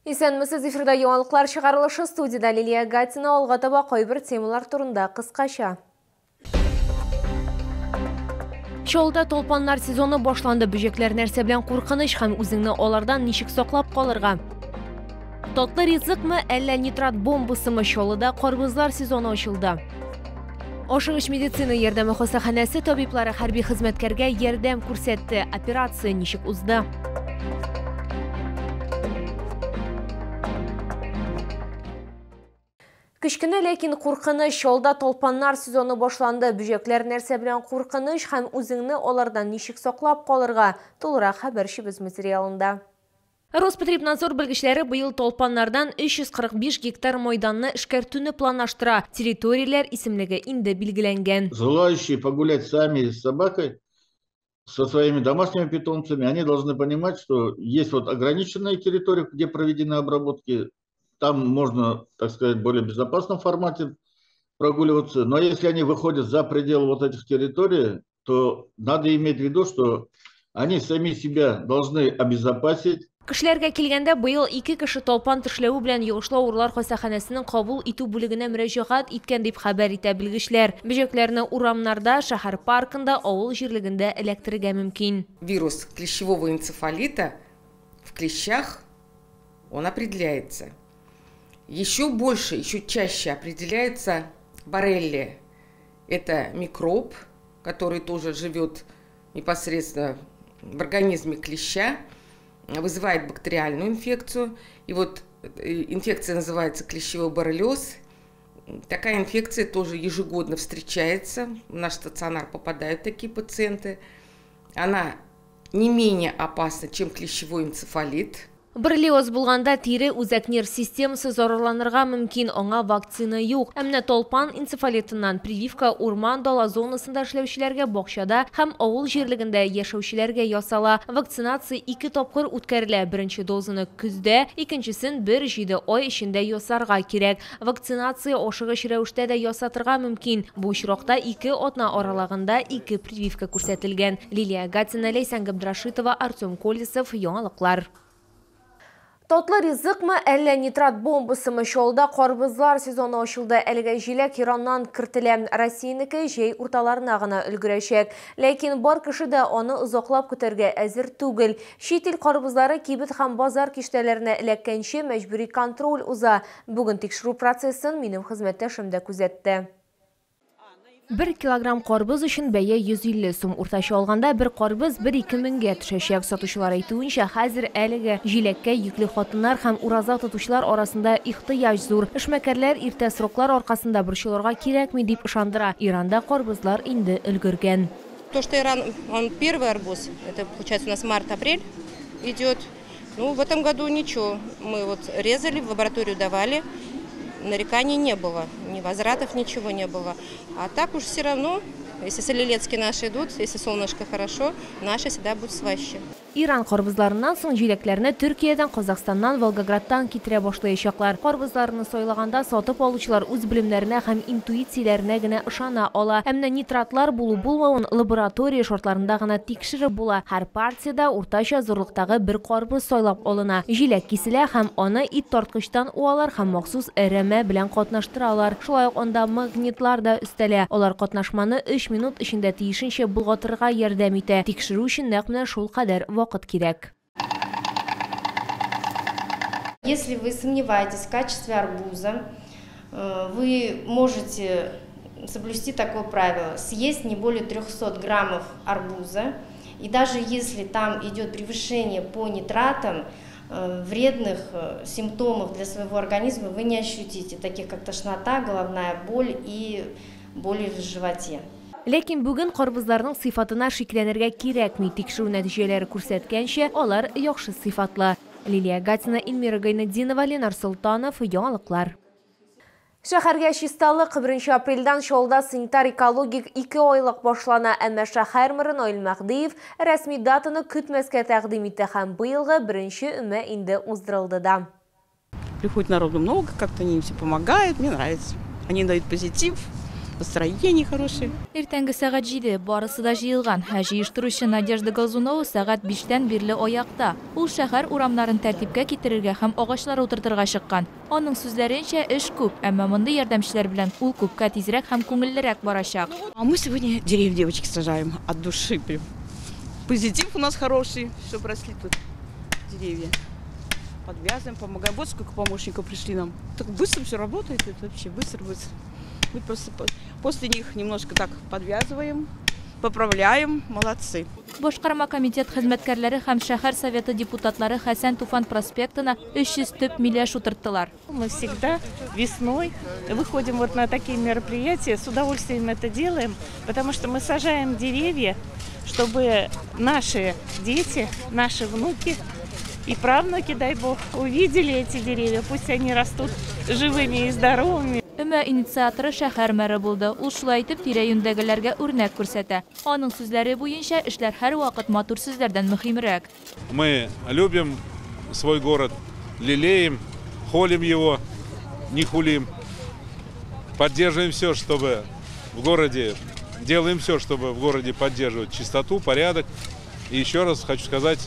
Исәнмесез, эфирда яңалыклар чыгарылышы, студияда Лилия Гатина, алга таба кайбер темалар турында кыскача. Чолда толпаннар сезоны башланды. Бөҗәкләр нәрсә белән куркыныч һәм үзеңне алардан ничек саклап калырга? Татлы ризыкмы, әллә нитрат бомбасымы? Чолда карбызлар сезоны ачылды. Ашыгыч медицина ярдәме хастаханәсе табиблары хәрби хезмәткәргә ярдәм күрсәтте. Операция ничек узды? Кичкенә, ләкин куркыныч. Чолда толпаннар сезоны башланды. Бөҗәкләр нәрсә белән куркыныч һәм үзеңне алардан ничек саклап калырга? Тулырак хәбәрчебез материалында. Роспотребнадзор белгечләре быел толпаннардан 345 гектар майданны эшкәртүне планлаштыра. Территорияләр исемлеге инде билгеләнгән. Желающие погулять сами с собакой, со своими домашними питомцами, они должны понимать, что есть вот ограниченная территория, где проведены обработки. Там можно, так сказать, в более безопасном формате прогуливаться. Но если они выходят за пределы вот этих территорий, то надо иметь в виду, что они сами себя должны обезопасить. Кешеләргә килгәндә, быел 2 кеше толпан тешләү белән йогышлы авырлар хастаханәсенең кабул итү бүлегенә мөрәҗәгать иткән дип хәбәр итә белгечләр. Бөҗәкләрне урамнарда, шәһәр паркында, авыл җирлегендә эләктерергә мөмкин. Вирус клещевого энцефалита в клещах, он определяется. Еще больше, еще чаще определяется боррелия. Это микроб, который тоже живет непосредственно в организме клеща, вызывает бактериальную инфекцию. И вот инфекция называется клещевой боррелиоз. Такая инфекция тоже ежегодно встречается. В наш стационар попадают такие пациенты. Она не менее опасна, чем клещевой энцефалит. Боррелиоз булганда тире үзәк нерв системасы зарарланырга мөмкин, аңа вакцина юк. Әмма толпан энцефалитыннан прививка урман дала зонасында эшләүчеләргә, бакчада һәм авыл җирлегендә яшәүчеләргә ясала. Вакцинация 2 тапкыр үткәрелә. Беренче дозаны көздә, икенчесен 1-7 ай эчендә ясарга кирәк. Вакцинация ашыгыч рәвештә дә ясатырга мөмкин. Бу очракта 2 атна аралагында 2 прививка күрсәтелгән. Лилия Гатина, Лейсан Габдрашитова, Артем Колесов, яңалыклар. Татлы ризыкмы, әллә нитрат бомбасымы? Чолда карбызлар сезоны ачылды. Әлегә җиләк Ираннан кертелә. Россиянеке җәй урталарына гына өлгерәчәк. Ләкин бар кеше дә аны озаклап көтәргә әзер түгел. Чит ил карбызлары кибет һәм базар киштәләренә эләккәнче мәҗбүри контроль уза. Бүген тикшерү процессын минем хезмәттәшем дә күзәтте. 1 килограмм карбыз өчен бәя 150 сум. Уртача алганда бер карбыз 1-2 меңгә төшәчәк. Сатучылар әйтүенчә, хәзер әлеге җиләккә йөкле хатыннар һәм ураза тотучылар арасында ихтыяҗ зур. Эшмәкәрләр иртә сроклар аркасында борчылырга кирәкми дип ышандыра. Иранда карбызлар инде өлгергән. То, что Иран, он первый арбуз, это получается у нас март-апрель идет. Ну, в этом году ничего. Мы вот резали, в лабораторию давали. Нареканий не было, ни возвратов, ничего не было. А так уж все равно, если солилецкие наши идут, если солнышко хорошо, наши всегда будут слаще. Иран карбызларыннан соң җиләкләрне Төркиядән, Казахстаннан, Волгоградтан китерә башлаячаклар. Карбызларны сайлаганда сатып алучылар үз белемнәренә һәм интуицияләренә генә ышана ала. Әмма нитратлар булу-булмавын лаборатория шартларында гына тикшереп була. Һәр партияда уртача зурлыктагы бер карбыз сайлап алына. Җиләк киселә һәм аны ит тарткычтан уалар һәм махсус әрәмә белән катнаштыралар. Шулай ук анда магнитлар да өстәлә. Алар катнашманы 3 минут эчендә тиешенчә булгатырга ярдәм итә. Тикшерү өчен нәкъ менә шул кадәр вакыт кирәк. Если вы сомневаетесь в качестве арбуза, вы можете соблюсти такое правило: съесть не более 300 граммов арбуза. И даже если там идет превышение по нитратам, вредных симптомов для своего организма вы не ощутите, таких как тошнота, головная боль и боли в животе. Ләкин бүген карбызларның сыйфатына шикләнергә кирәкми. Тикшерү нәтиҗәләре күрсәткәнчә, алар яхшы сыйфатлы. Лилия Гатина, Эльмира Гайнетдинова, Ленар Султанов, яңалыклар. Шәһәргә чисталык 1 апрельдән Чолда санитар-экологик 2 айлык башлана. Әмма шәһәр мэры Наил Мәхдиев рәсми датаны көтмәскә тәкъдим итте һәм быелгы 1 өмә инде уздырылды да. Приходит народу много, как-то они им все помогают, мне нравится. Они дают позитив, настроение хорошее. Иртәнге сәгать 7 барысы да җыелган. Җыештыручы Надежда Голзунова сәгать 5-тән бирле аякта. Ул шәһәр урамнарын тәртипкә китерергә һәм агачлар утыртырга чыккан. Аның сүзләренчә, эш күп, әмма мондый ярдәмчеләр белән ул күпкә тизрәк һәм күңеллерәк барачак. А мы сегодня деревья, девочки, сажаем от души. Прям. Позитив у нас хороший, чтобы росли тут деревья. Подвязываем, помогаем. Вот сколько помощников пришли нам. Так быстро все работает, это вообще быстро. Мы просто после них немножко так подвязываем, поправляем. Молодцы. Башкарма комитет хезмәткәрләре һәм шәһәр советы депутатлары Хәсән Туфан проспектына 300 төп миләш утырттылар. Мы всегда весной выходим вот на такие мероприятия, с удовольствием это делаем, потому что мы сажаем деревья, чтобы наши дети, наши внуки и правнуки, дай бог, увидели эти деревья, пусть они растут живыми и здоровыми. Өмә инициаторы шәһәр мэры булды. Ул шулай итеп тирә-юньдәгеләргә үрнәк күрсәтә. Аның сүзләре буенча эшләр һәр вакыт матур сүзләрдән мөһимрәк. Мы любим свой город, лелеем, холим его, не хулим. Поддерживаем все, чтобы в городе, делаем все, чтобы в городе поддерживать чистоту, порядок. И еще раз хочу сказать,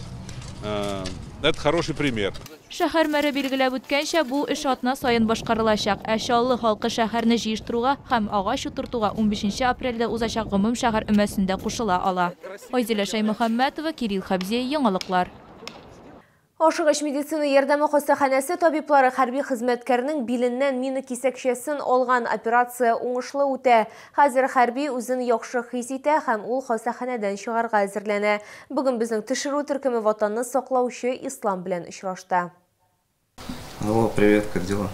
это хороший пример. Шәһәр мәре билгеләп үткәнчә, бу эш атна сайын башкарылачак. Чаллы халкы шәһәрне җыештыруга һәм агач утыртуга 15 апрельдә узачак гомум шәһәр өмәсендә кушыла ала. Айзилә Шаймөхәммәтова, Кирилл Хабзи, Яңалыклар. Ашыгыш медицина ярдәме хастаханәсе табиблары хәрби хезмәткәрнең биленнән мина кисәкчәсен алган операция уңышлы үтә. Хәзер хәрби үзен яхшы хис итә һәм ул хастаханәдән чыгарга әзерләнә. Бүген безнең төшерү төркеме ватанны саклаучы Ислам белән очрашты. Алло, привет, как дела?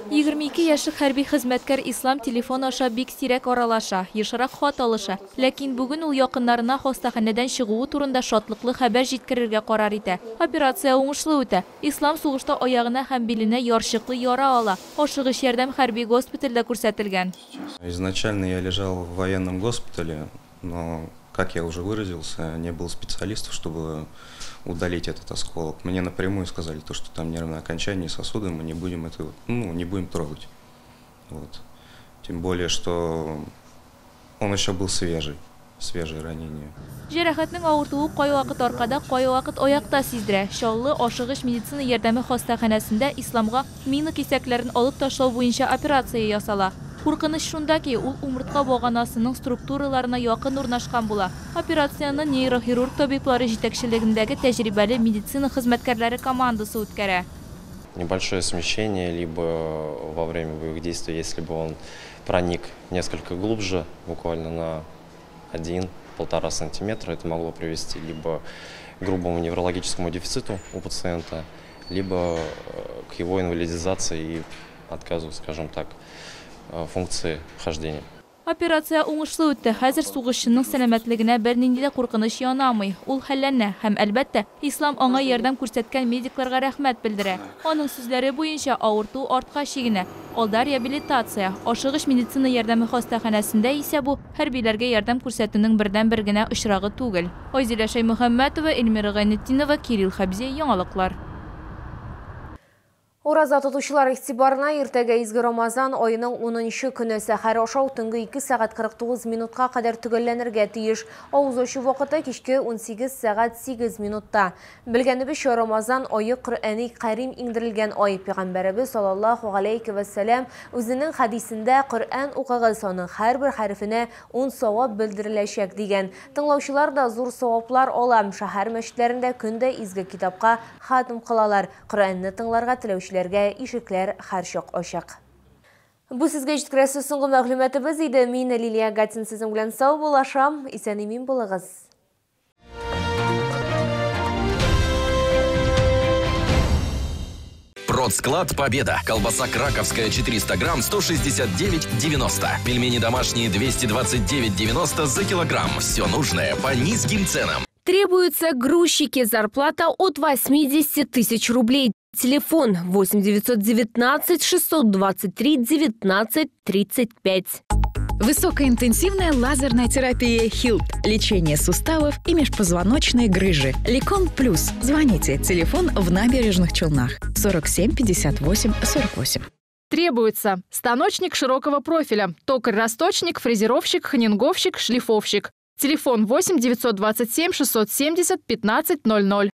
22 яшьлек хәрби хезмәткәр Ислам телефон аша бик сирәк аралаша, ешрак хат алыша. Ләкин бүген ул якыннарына хастаханәдән чыгуы турында шатлыклы хәбәр җиткерергә карар итә. Операция уңышлы үтә. Ислам сугышта аягына һәм биленә ярчыклы яра ала. Ашыгыч ярдәм хәрби госпитальдә күрсәтелгән. Изначально я лежал в военном госпитале, но, как я уже выразился, не было специалистов, чтобы удалить этот осколок. Мне напрямую сказали, что там нервное окончание сосуда, мы не будем не будем трогать. Вот. Тем более, что он еще был свежее ранение. Җәрәхәтнең авыртуы кай вакыт аркада, кай вакыт аякта сиздерә. Чаллы ашыгыч медицина ярдәме хастаханәсендә Исламга мина кисәкләрен алып ташлау буенча операция ясала. Куркыныч шунда ки, ул умыртка баганасының структураларына якын урнашкан була. Операцияны нейрохирург табиблары җитәкчелегендәге тәҗрибәле медицина хезмәткәрләре командасы үткәрә. Небольшое смещение, либо во время боевых действий, если бы он проник несколько глубже, буквально на 1–1,5 сантиметра, это могло привести либо к грубому неврологическому дефициту у пациента, либо к его инвалидизации и отказу, скажем так, функции хождения. Операция уңышлы үтте. Хәзер сугышчының сәламәтлегенә бернинди дә куркыныч янамый. Ул хәлләнә һәм әлбәттә Ислам аңа ярдәм күрсәткән медикларга рәхмәт белдерә. Аның сүзләре буенча авырту артка чигенә. Алда реабилитация. Ашыгыч медицина ярдәме хастаханәсендә исә бу хәрбиләргә ярдәм күрсәтүнең бердән-бер генә очрагы түгел. Айзилә Шаймөхәммәтова, Эльмира Гайнетдинова, Кирилл Хабзи, Яңалыклар. Ураза тотучылар игътибарына иртәгә изге Рамазан айының 10-нчы көне сәхәр ашау төнге 2 сәгать 49 минутка кадәр төгәлләнергә тиеш. Авыз ачу вакыты кичке 18 сәгать 8 минутта. Белгәнебезчә, Рамазан айы Коръәни Кәрим иңдерелгән ай. Пәйгамбәрбез саллаллаһу алейхи ва саллям үзенең хадисендә Коръән укыгыз, аның һәрбер хәрефенә 10 савап белдереләчәк дигән. Тыңлаучылар да зур саваплар ала. Шәһәр мәчетләрендә көндә изге китапка хатым кылалар. Коръәнне тыңларга теләүчеләргә ишекләр һәрчак ачык. Бу сезгә җиткерәсе соңгы мәгълүматыбыз иде. Мин Лилия Гатин сезнең белән сау булашам. Исән-имин булыгыз. Продсклад «Победа». Колбаса краковская 400 грамм 169,90. Пельмени домашние 229,90 за килограмм. Все нужное по низким ценам. Требуются грузчики. Зарплата от 80 тысяч рублей. Телефон 8 919 623 19 35. Высокоинтенсивная лазерная терапия ХИЛТ. Лечение суставов и межпозвоночной грыжи. Ликон Плюс. Звоните. Телефон в Набережных Челнах 47 58 48. Требуется станочник широкого профиля, токарь-расточник, фрезеровщик, ханинговщик, шлифовщик. Телефон 8 927 670 15 00.